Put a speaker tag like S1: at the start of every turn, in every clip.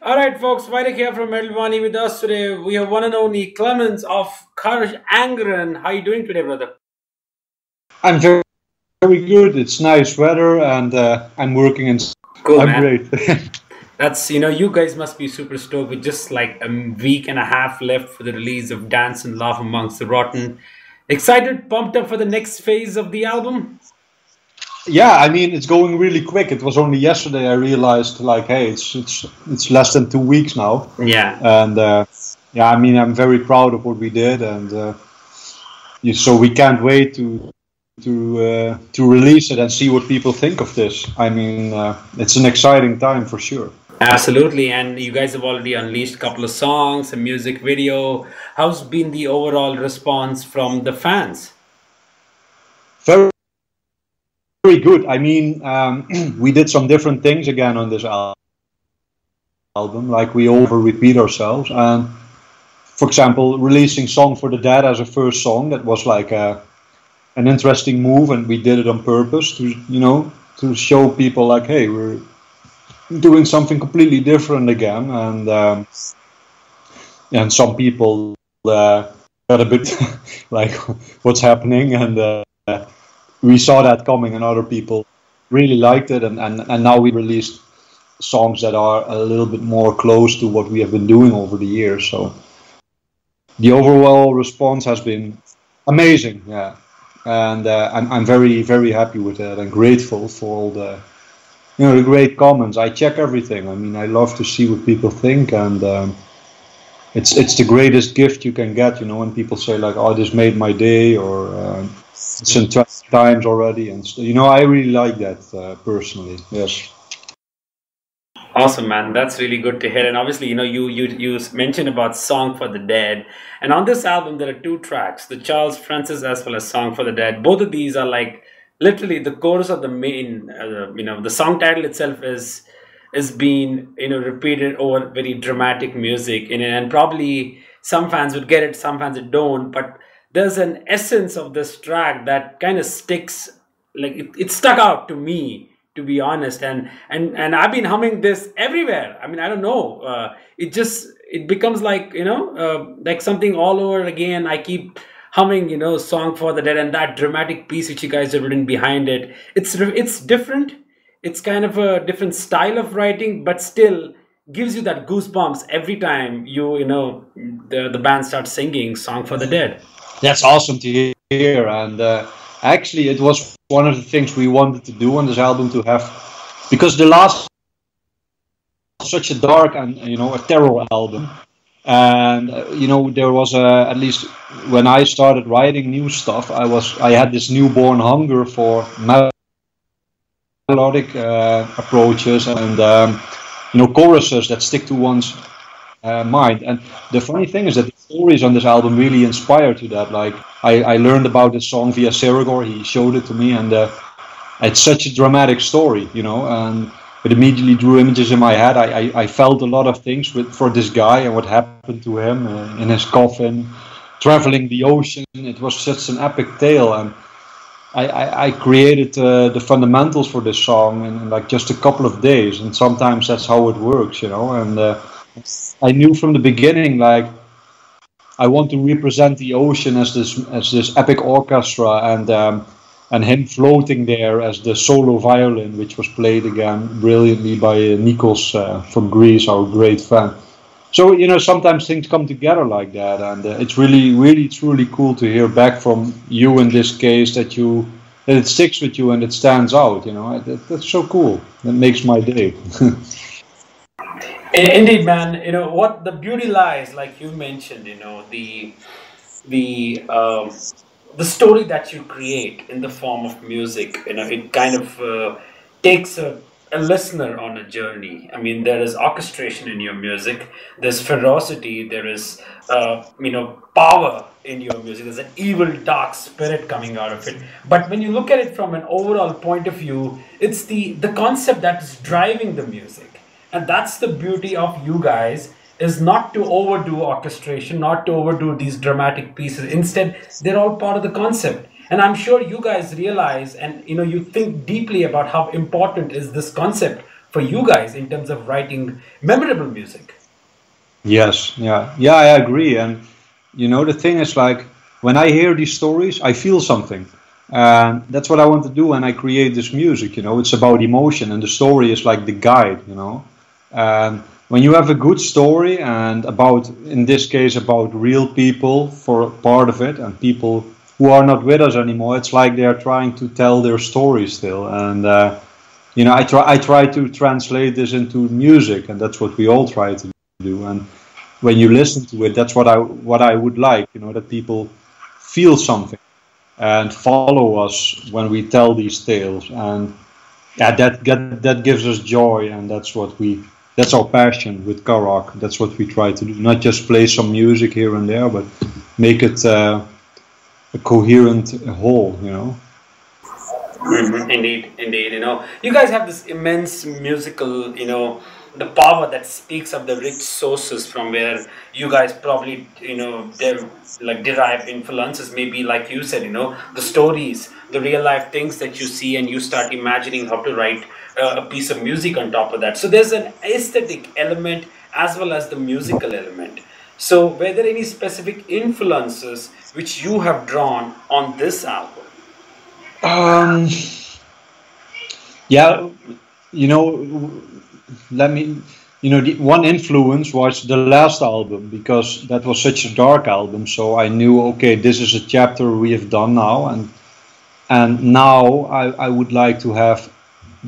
S1: All right, folks, Vitek here from Wani with us today. We have one and only Clemens of CARACH Angren. How are you doing today, brother?
S2: I'm very good. It's nice weather, and I'm working, and
S1: Cool,
S2: I'm
S1: man.
S2: great.
S1: You guys must be super stoked with just like a week and a half left for the release of Dance and Laugh Amongst the Rotten. Excited, pumped up for the next phase of the album?
S2: Yeah, I mean it's going really quick. It was only yesterday I realized, like, hey, it's less than 2 weeks now,
S1: Yeah.
S2: and yeah, I mean I'm very proud of what we did, and so we can't wait to release it and see what people think of this. I mean, it's an exciting time for sure.
S1: Absolutely, and you guys have already unleashed a couple of songs, a music video. How's been the overall response from the fans?
S2: Very very good. I mean, we did some different things again on this album, like we over repeat ourselves. And for example, releasing "Song for the Dead" as a first song, that was like an interesting move, and we did it on purpose to show people like, hey, we're doing something completely different again. And some people got a bit like, what's happening, and we saw that coming, and other people really liked it, and now we released songs that are a little bit more close to what we have been doing over the years. So the overall response has been amazing, yeah, and I'm very, very happy with that and grateful for all the great comments. I check everything. I mean, I love to see what people think, and it's the greatest gift you can get, when people say like, "Oh, this made my day," or it's in 20 times already, and I really like that personally. Yes.
S1: Awesome, man. That's really good to hear. And obviously, you mentioned about "Song for the Dead," and on this album there are two tracks, the Charles Francis as well as "Song for the Dead." Both of these are like literally the chorus of the main. The song title itself is being repeated over very dramatic music, and probably some fans would get it, some fans it don't. But there's an essence of this track that kind of sticks, like it stuck out to me, to be honest, and I've been humming this everywhere. I mean, I don't know, it becomes like like something all over again. I keep humming "Song for the Dead," and that dramatic piece which you guys have written behind it, it's different. It's kind of a different style of writing, but still gives you that goosebumps every time the band starts singing "Song for the Dead."
S2: That's awesome to hear, and actually, it was one of the things we wanted to do on this album, to have, because the last was such a dark and a terror album, and there was at least when I started writing new stuff, I had this newborn hunger for melodic approaches, and choruses that stick to one's mind. And the funny thing is that the stories on this album really inspired to that. Like, I learned about this song via Sergor. He showed it to me, and it's such a dramatic story, and it immediately drew images in my head. I felt a lot of things for this guy and what happened to him in his coffin, traveling the ocean. It was such an epic tale, and I created the fundamentals for this song in like just a couple of days, and sometimes that's how it works, and I knew from the beginning, like, I want to represent the ocean as this epic orchestra, and him floating there as the solo violin, which was played again brilliantly by Nikos from Greece, our great fan. So sometimes things come together like that, and it's really, really, truly cool to hear back from you in this case that it sticks with you and it stands out. That's so cool. That makes my day.
S1: Indeed, man. What the beauty lies, like you mentioned. The the story that you create in the form of music. It kind of takes a listener on a journey. I mean, there is orchestration in your music. There's ferocity. There is power in your music. There's an evil, dark spirit coming out of it. But when you look at it from an overall point of view, it's the concept that is driving the music. And that's the beauty of you guys, is not to overdo orchestration, not to overdo these dramatic pieces. Instead, they're all part of the concept. And I'm sure you guys realize, and you think deeply about how important is this concept for you guys in terms of writing memorable music.
S2: Yes, yeah, I agree. And the thing is, like, when I hear these stories, I feel something, and that's what I want to do when I create this music. It's about emotion, and the story is like the guide. And when you have a good story, and in this case, about real people for part of it, and people who are not with us anymore, it's like they are trying to tell their story still. And I try to translate this into music, and that's what we all try to do. And when you listen to it, that's what I would like, that people feel something and follow us when we tell these tales. And yeah, that gives us joy, and that's our passion with CARACH. That's what we try to do, not just play some music here and there, but make it a coherent whole.
S1: Indeed, indeed. You guys have this immense musical, the power that speaks of the rich sources from where you guys probably, derive influences. Maybe like you said, the stories, the real life things that you see, and you start imagining how to write a piece of music on top of that. So there's an aesthetic element as well as the musical element. So were there any specific influences which you have drawn on this album?
S2: Um, yeah, you know, let me, the one influence was the last album, because that was such a dark album. So I knew, okay, this is a chapter we have done now, and now I would like to have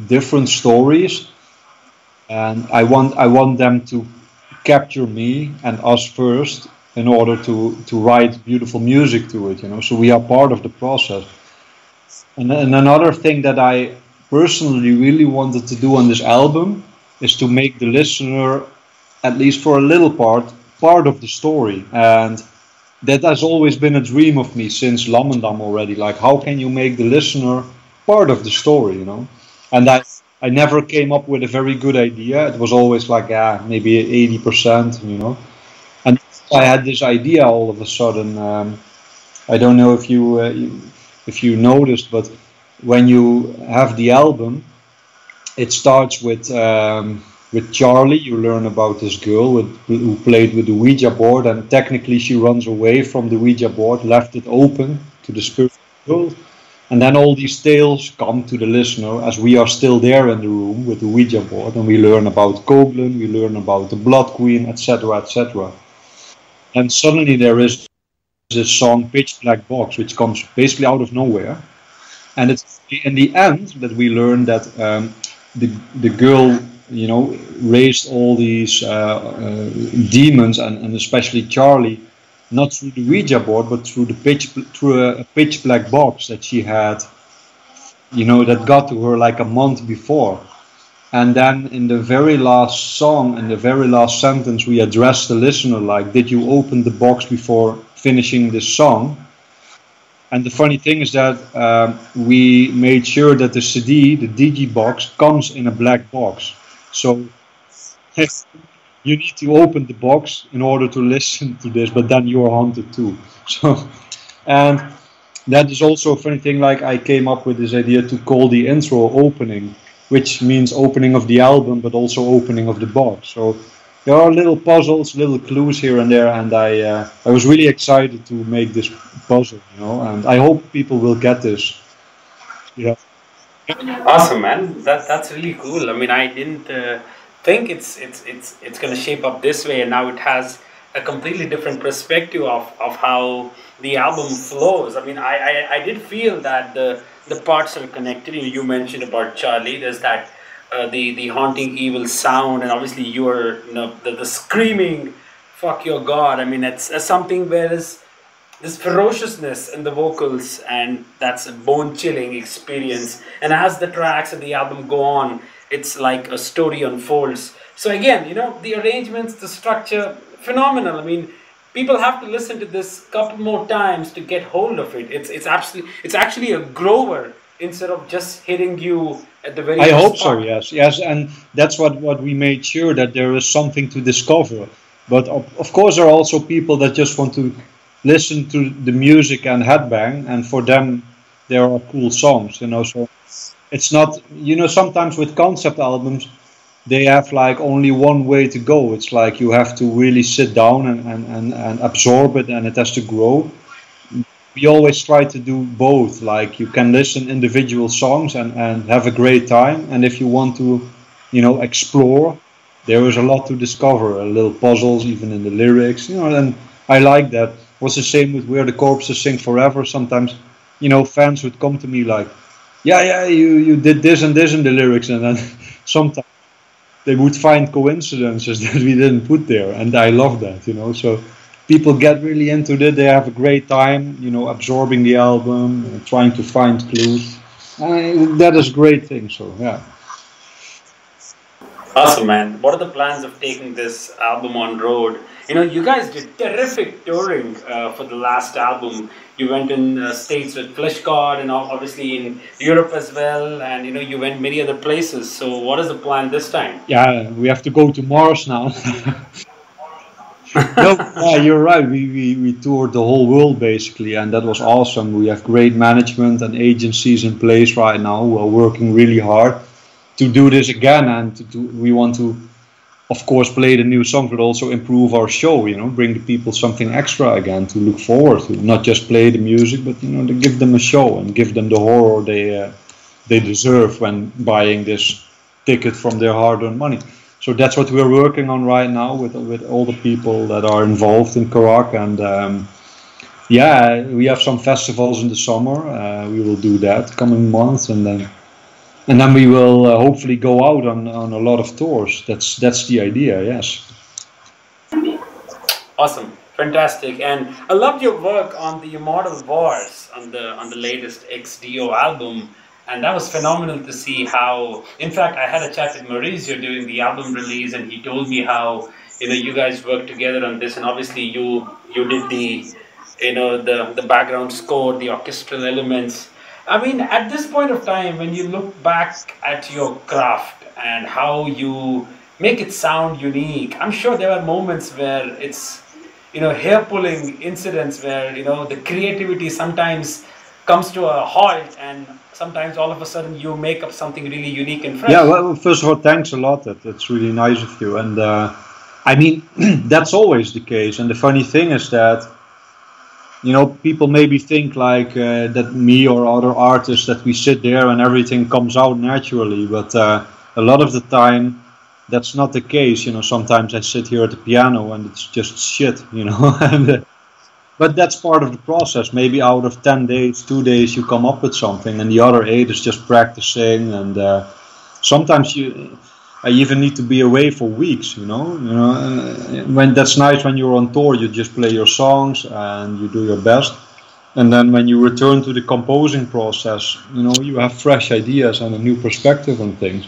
S2: different stories, and I want them to capture me and us first in order to write beautiful music to it. So we are part of the process. And another thing that I personally really wanted to do on this album is to make the listener, at least for a little part of the story. And that has always been a dream of me since Lammendam already. Like, how can you make the listener part of the story? And I never came up with a very good idea. It was always like, maybe 80%. And I had this idea all of a sudden. I don't know if you noticed, but when you have the album, it starts with Charlie. You learn about this girl who played with the Ouija board, and technically she runs away from the Ouija board, left it open to the spiritual world. And then all these tales come to the listener as we are still there in the room with the Ouija board, and we learn about Koblen, we learn about the Blood Queen, etc., etc. And suddenly there is this song Pitch Black Box, which comes basically out of nowhere, and it's in the end that we learn that the girl raised all these demons, and especially Charlie, not through the Ouija board but through a pitch black box that she had, that got to her like a month before. And then in the very last song, in the very last sentence, we address the listener like, did you open the box before finishing this song? And the funny thing is that we made sure that the CD, the digibox, comes in a black box. So you need to open the box in order to listen to this, but then you're haunted too. So, and that is also a funny thing, like I came up with this idea to call the intro opening, which means opening of the album, but also opening of the box. So there are little puzzles, little clues here and there, and I was really excited to make this puzzle, and I hope people will get this. Yeah.
S1: Awesome, man. That's really cool. I mean, I didn't think it's going to shape up this way, and now it has a completely different perspective of how the album flows. I mean, I did feel that the parts are connected. You mentioned about Charlie. There's that the haunting evil sound, and obviously you're the screaming, "Fuck your God." I mean, it's something where there's this ferociousness in the vocals, and that's a bone-chilling experience. And as the tracks of the album go on, it's like a story unfolds. So again, the arrangements, the structure, phenomenal. I mean, people have to listen to this a couple more times to get hold of it. It's actually a grower instead of just hitting you at the very
S2: I
S1: first
S2: hope so,
S1: part.
S2: yes, and that's what we made sure, that there is something to discover. But of course, there are also people that just want to listen to the music and headbang, and for them, there are cool songs, So it's not, sometimes with concept albums, they have like only one way to go. It's like you have to really sit down and absorb it, and it has to grow. We always try to do both. Like you can listen individual songs and have a great time, and if you want to, explore, there is a lot to discover. A little puzzles, even in the lyrics, and I like that. Was the same with Where the Corpses Sing Forever. Sometimes, fans would come to me like, yeah, you did this and this in the lyrics, and then sometimes they would find coincidences that we didn't put there, and I love that, So people get really into it. They have a great time, absorbing the album, trying to find clues. That is a great thing. So yeah.
S1: Awesome, man. What are the plans of taking this album on road? You guys did terrific touring for the last album. You went in States with Flesh God, and obviously in Europe as well, and you went many other places. So what is the plan this time?
S2: Yeah, we have to go to Mars now. No, yeah, you're right. We toured the whole world basically, and that was awesome. We have great management and agencies in place right now who are working really hard to do this again, and we want to, of course, play the new songs, but also improve our show. Bring the people something extra again to look forward to. Not just play the music, but to give them a show and give them the horror they deserve when buying this ticket from their hard-earned money. So that's what we're working on right now with all the people that are involved in CARACH, and yeah, we have some festivals in the summer. We will do that coming months, and then we will hopefully go out on a lot of tours. That's the idea. Yes.
S1: Awesome, fantastic, and I loved your work on the Immortal Wars on the latest DEO album. And that was phenomenal to see how, in fact, I had a chat with Mauricio during the album release, and he told me how, you guys worked together on this, and obviously you did the background score, the orchestral elements. I mean, at this point of time, when you look back at your craft and how you make it sound unique, I'm sure there are moments where it's, hair-pulling incidents where, the creativity sometimes comes to a halt, and sometimes all of a sudden you make up something really unique and fresh.
S2: Yeah, well, first of all, thanks a lot. That's really nice of you. And I mean, that's always the case. And the funny thing is that, people maybe think like that me or other artists, that we sit there and everything comes out naturally. But a lot of the time, that's not the case. Sometimes I sit here at the piano and it's just shit, and, but that's part of the process. Maybe out of 10 days, 2 days, you come up with something, and the other 8 is just practicing. And sometimes I even need to be away for weeks. When that's nice when you're on tour, you just play your songs and you do your best. And then when you return to the composing process, you have fresh ideas and a new perspective on things.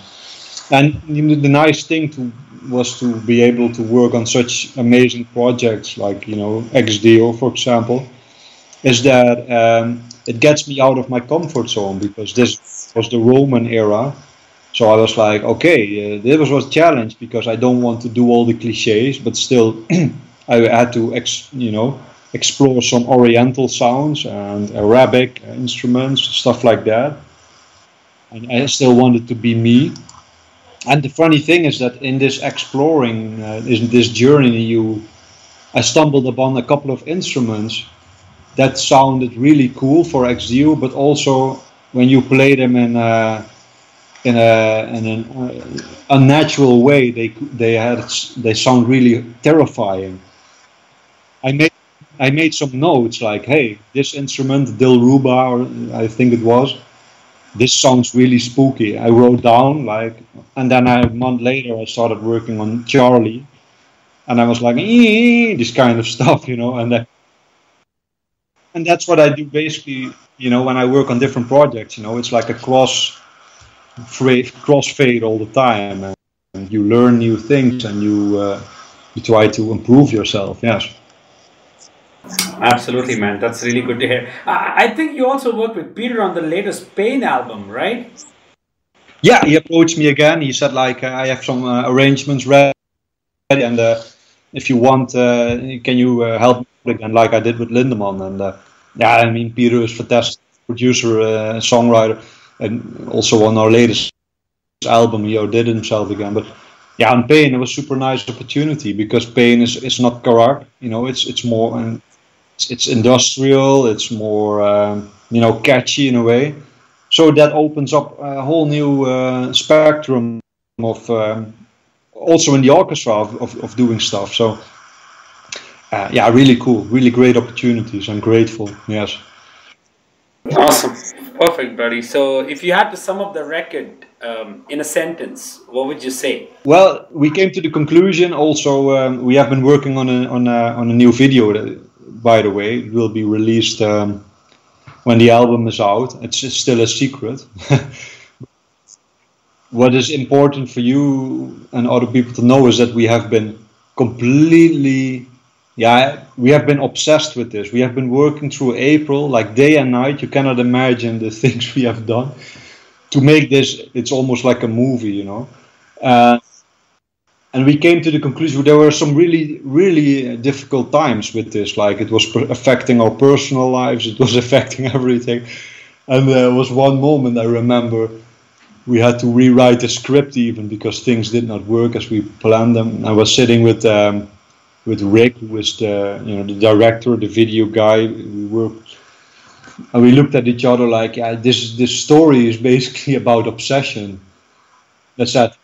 S2: And the nice thing was to be able to work on such amazing projects like DEO, for example, is that it gets me out of my comfort zone, because this was the Roman era. So I was like, okay, this was a challenge, because I don't want to do all the cliches, but still I had to explore some Oriental sounds and Arabic instruments, stuff like that, and I still wanted to be me. And the funny thing is that in this exploring, in this journey, I stumbled upon a couple of instruments that sounded really cool for DEO, but also when you play them in an unnatural way, they sound really terrifying. I made some notes like, hey, this instrument, Dilruba, or I think it was, this sounds really spooky. I wrote down and then a month later I started working on Charlie, and I was like, this kind of stuff, and that's what I do basically, when I work on different projects. It's like a crossfade all the time, and you learn new things, and you try to improve yourself. Yes.
S1: Absolutely, man. That's really good to hear. I think you also worked with Peter on the latest Pain album, right?
S2: Yeah, he approached me again. He said, I have some arrangements ready, and if you want, can you help me again, like I did with Lindemann? And yeah, I mean, Peter is a fantastic producer, songwriter, and also on our latest album, he outdid himself again. But yeah, and Pain, it was super nice opportunity because Pain is not CARACH, you know, it's more it's industrial, it's more you know, catchy in a way. So that opens up a whole new spectrum of also in the orchestra of doing stuff. So yeah, really cool, really great opportunities. I'm grateful. Yes.
S1: Awesome. Perfect, buddy. So, if you had to sum up the record in a sentence, what would you say?
S2: Well, we came to the conclusion. Also, we have been working on a new video. That, by the way, it will be released when the album is out. It's still a secret. What is important for you and other people to know is that we have been completely, yeah, we have been obsessed with this. We have been working through April, like day and night. You cannot imagine the things we have done to make this. It's almost like a movie, you know. And we came to the conclusion there were some really, really difficult times with this. Like it was affecting our personal lives. It was affecting everything. And there was one moment I remember we had to rewrite the script even because things did not work as we planned them. I was sitting with Rick, who was the the director, the video guy. We worked and we looked at each other like, yeah, this story is basically about obsession. That's that.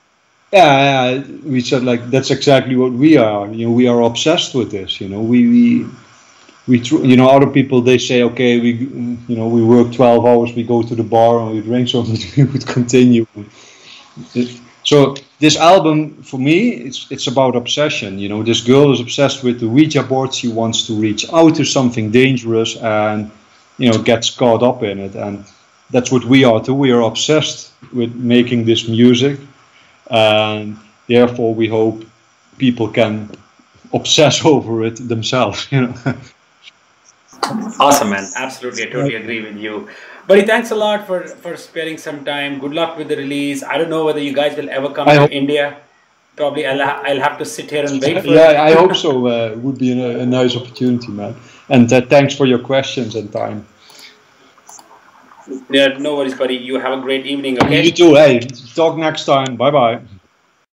S2: Yeah, we said like that's exactly what we are. You know, we are obsessed with this. You know, you know, other people they say, okay, we work 12 hours, we go to the bar and we drink something. We would continue. So this album for me, it's about obsession. You know, this girl is obsessed with the Ouija board. She wants to reach out to something dangerous and gets caught up in it. And that's what we are too. We are obsessed with making this music. And therefore we hope people can obsess over it themselves,
S1: Awesome, man. Absolutely. I totally agree with you. Buddy, thanks a lot for sparing some time. Good luck with the release. I don't know whether you guys will ever come to India. Probably I'll have to sit here and wait for
S2: it. I hope so. It would be a nice opportunity, man. And thanks for your questions and time.
S1: Yeah, no worries, buddy. You have a great evening, okay?
S2: You too. Hey, talk next time. Bye-bye.